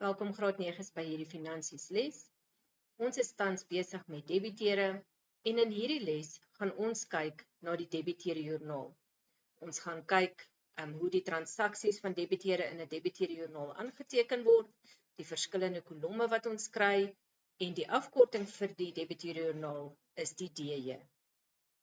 Welkom graad 9's by hierdie finansies les. Ons is tans besig met debiteure en in hierdie les gaan ons kyk na die debiteure joernaal. Ons gaan kyk hoe die transaksies van debiteure in 'n debiteure joernaal aangeteken word, die verskillende kolomme wat ons kry en die afkorting vir die debiteure joernaal is die DJ.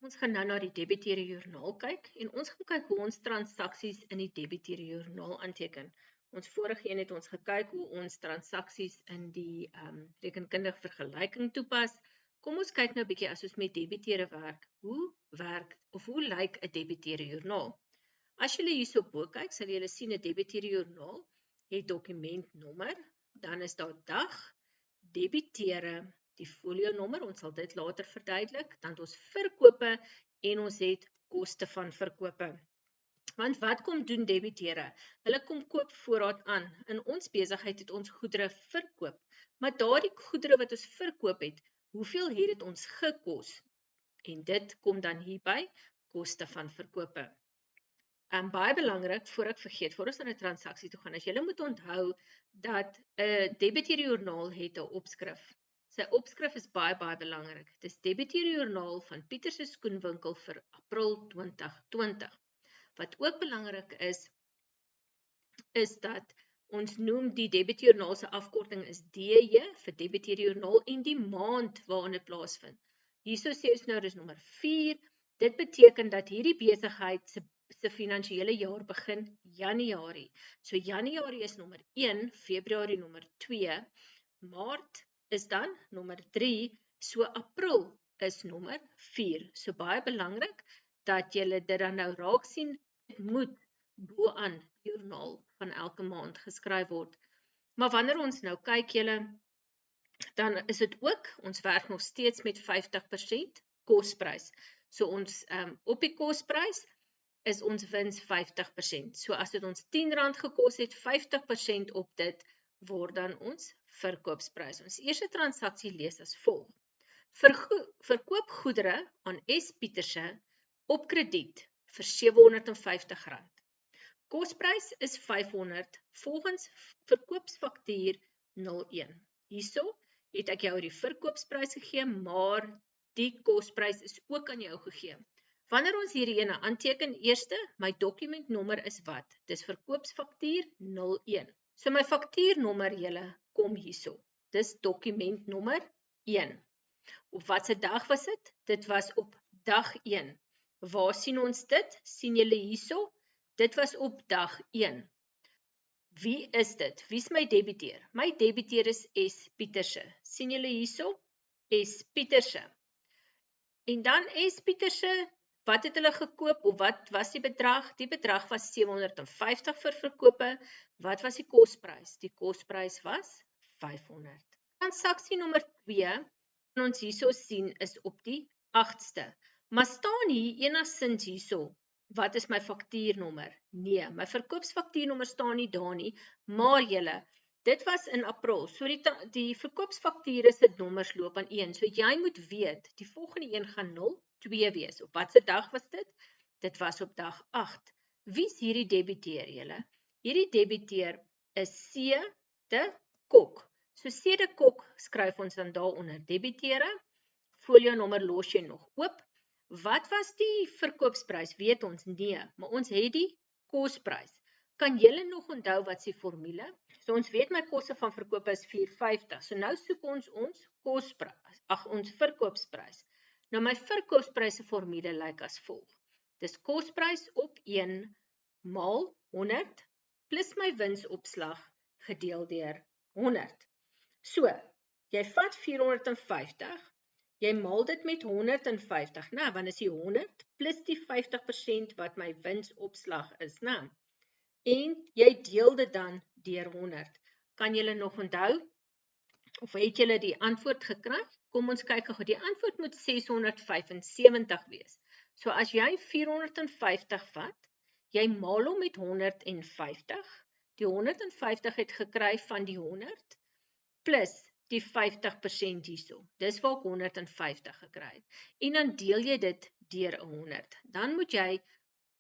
Ons gaan nou na die debiteure joernaal kyk en ons gaan kyk hoe ons transaksies in die debiteure joernaal aanteken. Ons vorige een het ons gekyk hoe ons transaksies in die rekenkundige vergelyking toepas. Kom ons kyk nou 'n bietjie as ons met debiteure werk. Hoe lyk 'n debiteure joernaal? As julle hierso bo kyk, sal julle sien 'n debiteure joernaal het dokumentnommer, dan is daar dag, debiteure, die folionommer, ons sal dit later verduidelik, dan het ons verkope en ons het koste van verkope. Want wat kom doen debiteure? Hulle kom koop voorraad aan. In ons besigheid het ons goedere verkoop, maar daardie goedere wat ons verkoop het, hoeveel het dit ons gekos? En dit kom dan hierby, koste van verkope. Baie belangrik, voor ek vergeet, voor ons na 'n transaksie toe gaan, as julle moet onthou dat 'n debiteure joernaal het 'n opskrif. Sy opskrif is baie belangrik. Dit is debiteure joernaal van Pieter se skoenwinkel vir April 2020. Wat ook belangrik is dat ons noem die debiteure joernaal se afkorting is DJ vir debiteure joernaal en die maand waarin dit plaasvind. Hierso sê ons nou dis nommer 4. Dit beteken dat hierdie besigheid se finansiële jaar begin Januarie. So Januarie is nommer 1, Februarie nommer 2, Maart is dan nommer 3, so April is nommer 4. So baie belangrik dat julle dit dan nou raak sien, dit moet bo-aan die joernaal van elke maand geskryf word. Maar wanneer ons nou kyk julle, dan is dit ook, ons werk nog steeds met 50% kosprys. So ons op die kosprys is ons wins 50%. So as dit ons R10 gekos het, 50% op dit word dan ons verkoopsprys. Ons eerste transaksie lees as volg. Verkoop goedere aan S. Pieterse op krediet vir R750. Kosprys is R500 volgens verkoopsfaktuur 01. Hierso het ek jou die verkoopsprys gegee, maar die kosprys is ook aan jou gegee. Wanneer ons hierdie ene aanteken, eerste, my dokumentnommer is wat? Dis verkoopsfaktuur 01. So my faktuurnommer julle kom hierso. Dis dokumentnommer 1. Op watse dag was dit? Dit was op dag 1. Waar sien ons dit? Sien julle hierso? Dit was op dag 1. Wie is dit? Wie is my debiteur? My debiteur is S. Pieterse. Sien julle hierso? S. Pieterse. En dan S. Pieterse, wat het hulle gekoop of wat was die bedrag? Die bedrag was R750 vir verkope. Wat was die kosprys? Die kosprys was R500. Transaksie nommer 2, kan ons hierso sien, is op die 8ste. Maar staan hier enigstens hierso, wat is my faktuurnommer? Nee, my verkoopsfaktuurnommer staan nie daar nie, maar julle, dit was in April, so die verkoopsfakture se nommers loop aan 1, so jy moet weet, die volgende een gaan 02 wees. Op watse dag was dit? Dit was op dag 8. Wie is hierdie debiteur julle? Hierdie debiteur is C. de Kok. So C. de Kok skryf ons dan daaronder debiteure, folionommer los jy nog oop. Wat was die verkoopsprys? Weet ons? Nee, maar ons het die kosprys. Kan julle nog onthou wat se formule? So ons weet my koste van verkoop is R450. So nou soek ons kosprys, ons verkoopsprys. Nou my verkoopsprys se formule lyk as volg. Dis kosprys op 1 maal 100 plus my winsopslag gedeel deur 100. So, jy vat 450, jy maal dit met 150, nou, want is die 100 plus die 50% wat my winsopslag is, nou. En jy deel dit dan deur 100. Kan julle nog onthou? Of het julle die antwoord gekry? Kom ons kyk gou. Die antwoord moet 675 wees. So as jy 450 vat, jy maal hom met 150. Die 150 het gekry van die 100 plus die 50% hierso. Dis waar ek 150 gekry het. En dan deel jy dit deur 100. Dan moet jy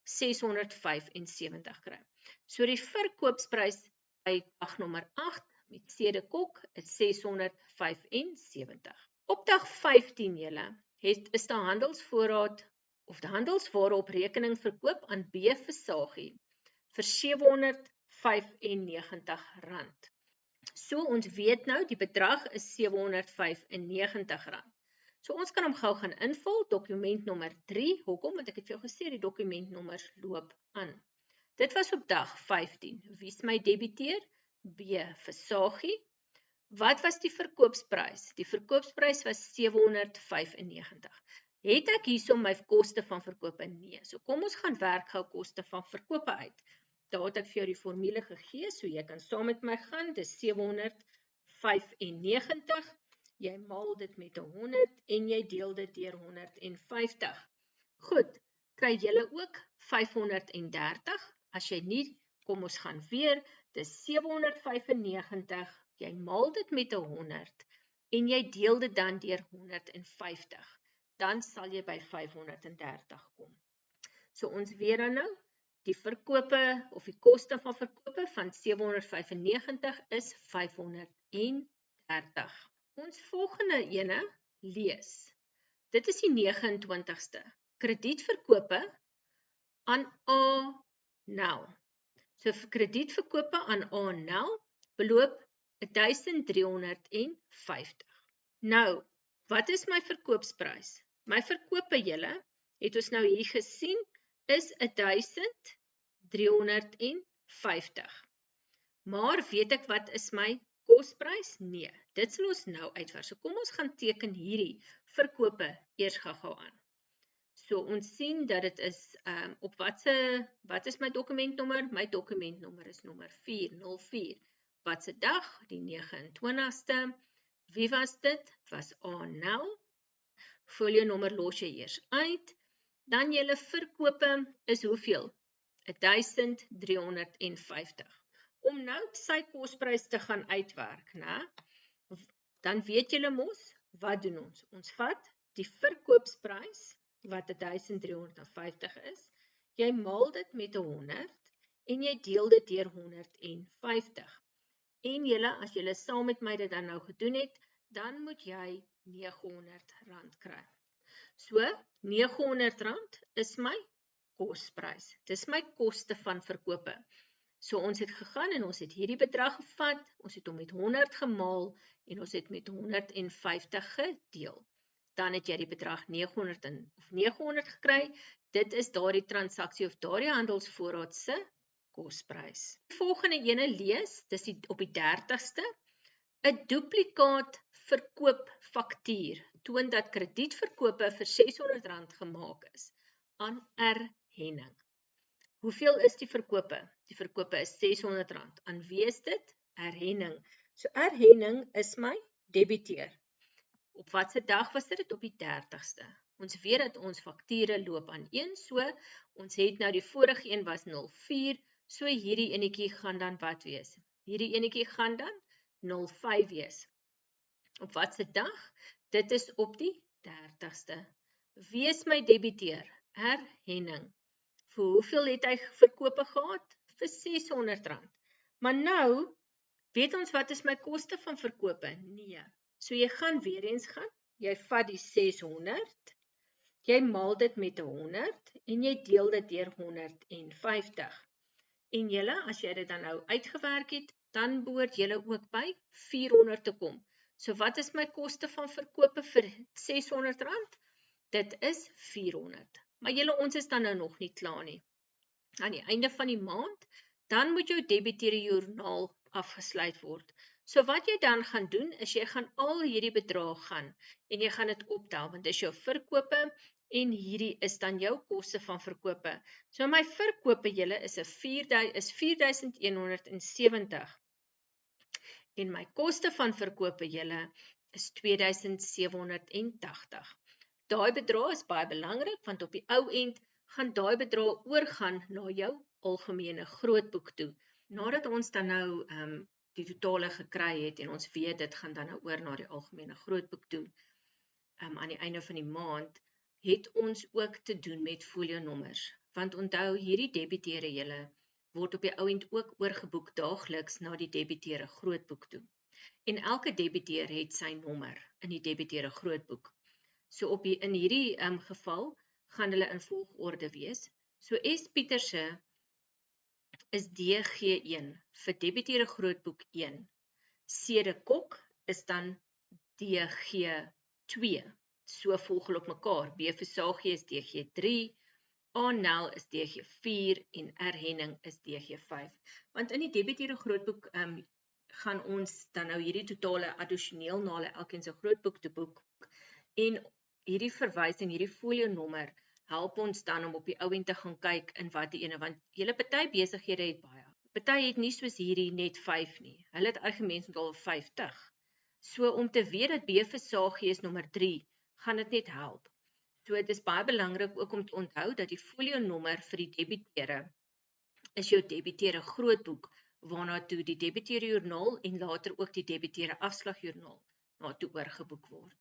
675 kry. So die verkoopsprys by dag nommer 8 met C de Kok is 675. Op dag 15 julle, is die handelsvoorraad of die handelsware op rekening verkoop aan B Visagie vir R795. So ons weet nou die bedrag is R795. So ons kan hom gou gaan invul, dokument nommer 3, hoekom? Want ek het vir jou gesê die dokumentnommers loop aan. Dit was op dag 15. Wie is my debiteur? B Visagie. Wat was die verkoopsprys? Die verkoopsprys was R795. Het ek hierso my koste van verkope? Nee. So kom ons gaan werk gou koste van verkope uit. Daar het ek vir jou die formule gegee, so jy kan saam met my gaan, dis 795, jy maal dit met 100 en jy deel dit deur 150. Goed, kry julle ook 530, as jy nie, kom ons gaan weer, dis 795, jy maal dit met 100 en jy deel dit dan deur 150, dan sal jy by 530 kom. So ons weet dan nou, die verkope of die koste van verkope van 795 is 530. Ons volgende ene lees. Dit is die 29ste. Kredietverkope aan A Nel. So vir kredietverkope aan A Nel beloop 1350. Nou, wat is my verkoopsprys? My verkope julle, het ons nou hier gesien, is 1350. Maar weet ek wat is my kosprys? Nee, dit sal ons nou uitwerk. So kom ons gaan teken hierdie verkope eers gou aan. So ons sien dat dit is op wat is my dokumentnommer? My dokumentnommer is nommer 404. Wat se dag? Die 29ste. Wie was dit? Dit was A Nel. Folio nommer los jy eers uit. Dan julle verkope is hoeveel? 1350. Om nou sy kosprys te gaan uitwerk, né? Dan weet julle mos, wat doen ons? Ons vat die verkoopsprys, wat 1350 is, jy maal dit met 100 en jy deel dit deur 150. En julle, as julle saam met my dit dan nou gedoen het, dan moet jy R900 kry. So, R900 is my kosprys. Dis my koste van verkope. So, ons het gegaan en ons het hierdie bedrag gevat, ons het hom met 100 gemaal en ons het met 150 gedeel. Dan het jy die bedrag 900 gekry. Dit is daardie transaksie of daardie handelsvoorraad se kosprys. Die volgende ene lees, dis op die 30ste, 'n duplikaat verkoopfaktuur toon dat kredietverkope vir R600 gemaak is aan R Henning. Hoeveel is die verkope? Die verkope is R600. Aan wie is dit? R Henning. So R Henning is my debiteur. Op watse dag was dit? Op die 30ste. Ons weet dat ons fakture loop aan 1, so ons het nou die vorige een was 04, so hierdie enetjie gaan dan wat wees? Hierdie enetjie gaan dan 05 wees. Op watse dag? Dit is op die 30ste. Wie is my debiteur? R Henning. Vir hoeveel het hy verkope gehad? Vir R600. Maar nou, weet ons wat is my koste van verkope? Nee. So jy gaan weer eens gaan, jy vat die 600, jy maal dit met 100 en jy deel dit deur 150. En julle, as jy dit dan nou uitgewerk het, dan behoort julle ook by 400 te kom. So wat is my koste van verkope vir R600? Dit is 400. Maar julle, ons is dan nou nog nie klaar nie. Aan die einde van die maand, dan moet jou debiteurjoernaal afgesluit word. So wat jy dan gaan doen, is jy gaan al hierdie bedrag gaan en jy gaan dit optel, want dit is jou verkope en hierdie is dan jou koste van verkope. So my verkope julle is 4.170 en my koste van verkope julle is 2.780. Daai bedrag is baie belangrik, want op die ou end gaan daai bedrag oorgaan na jou algemene grootboek toe. Nadat ons dan nou die totale gekry het en ons weet dit gaan dan nou oor na die algemene grootboek toe, aan die einde van die maand, het ons ook te doen met folionommers. Want onthou, hierdie debiteure julle word op die ou end ook oorgeboek daagliks na die debiteure grootboek toe. En elke debiteur het sy nommer in die debiteure grootboek. So in hierdie geval gaan hulle in volgorde wees. So S Pieterse is DG1 vir debiteure grootboek 1. C de Kok is dan DG2. So volg hulle op mekaar. B Versagie is DG3, A Nel is DG4 en R Henning is DG5. Want in die debiteure grootboek gaan ons dan nou hierdie totale addisioneel na hulle elkeen se grootboek te boek. En hierdie verwysing, hierdie folionommer help ons dan om op die ou end te gaan kyk in watter ene, want julle party besighede het baie. Party het nie soos hierdie net 5 nie. Hulle het argumentsmateriaal 50. So om te weet dat B Versagie is nommer 3, gaan dit net help. So dit is baie belangrik ook om te onthou dat die folionommer vir die debiteure is jou debiteure grootboek, waarna toe die debiteure joernaal en later ook die debiteure afslagjoernaal na toe oorgeboek word.